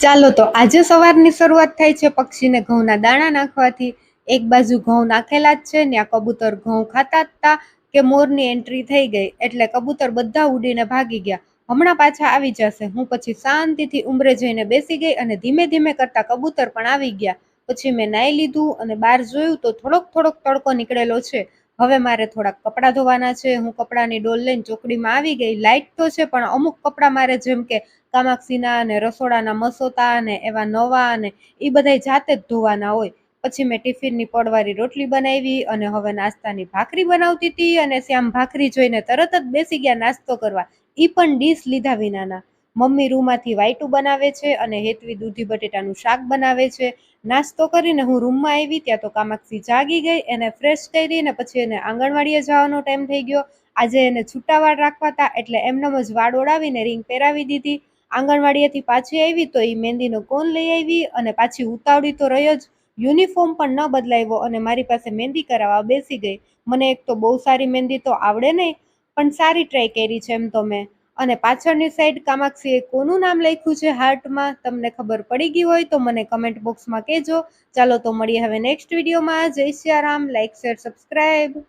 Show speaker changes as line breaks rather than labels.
ચાલો તો આજે સવારની શરૂઆત થાય છે પક્ષીને ઘઉંના દાણા નાખવાથી। એક બાજુ ઘઉં નાખેલા જ છે, ત્યાં કબૂતર ઘઉં ખાતા હતા કે મોરની એન્ટ્રી થઈ ગઈ એટલે કબૂતર બધા ઉડીને ભાગી ગયા। હમણાં પાછા આવી જશે। હું પછી શાંતિથી ઉંબરે જઈને બેસી ગઈ અને ધીમે ધીમે કરતા કબૂતર પણ આવી ગયા। પછી મેં નાઈ લીધું અને બહાર જોયું તો થોડોક તડકો નીકળેલો છે। હવે મારે થોડાક કપડાં ધોવાના છે। હું કપડાની ડોલ લઈને ચોકડીમાં આવી ગઈ। લાઈટ તો છે પણ અમુક કપડાં મારે જેમ કે કામાક્ષીના અને રસોડાના મસોતા અને એવા નવા અને એ બધા જાતે જ ધોવાના હોય। પછી મેં ટિફિનની પડવાળી રોટલી બનાવી અને હવે નાસ્તાની ભાખરી બનાવતી હતી અને શ્યામ ભાખરી જોઈને તરત જ બેસી ગયા નાસ્તો કરવા, ઈ પણ ડીશ લીધા વિનાના। મમ્મી રૂમાંથી વાઈટું બનાવે છે અને હેતવી દૂધી બટેટાનું શાક બનાવે છે। નાસ્તો કરીને હું રૂમમાં આવી ત્યાં તો કામાક્ષી જાગી ગઈ, એને ફ્રેશ કરી ને પછી એને આંગણવાડીએ જવાનો ટાઈમ થઈ ગયો। આજે એને છૂટા વાળ રાખવા હતા એટલે એમનેમ જ વાળ ઓડાવીને રીંગ પહેરાવી દીધી। આંગણવાડીએથી પાછી આવી તો એ મહેંદીનો કોન લઈ આવી અને પાછી ઉતાવળી તો રહ્યો જ, યુનિફોર્મ પણ ન બદલાવ્યો અને મારી પાસે મહેંદી કરાવવા બેસી ગઈ। મને એક તો બહુ સારી મહેંદી તો આવડે નહીં, પણ સારી ટ્રાય કરી છે એમ તો મેં। અને પાછળની સાઈડ કામાક્ષીએ કોનું નામ લખ્યું છે હાર્ટમાં, તમને ખબર પડી ગઈ હોય તો મને કમેન્ટ બોક્સમાં કહેજો। ચાલો તો મળીએ હવે નેક્સ્ટ વિડીયોમાં। જય સિયારામ, લાઈક શેર સબસ્ક્રાઈબ।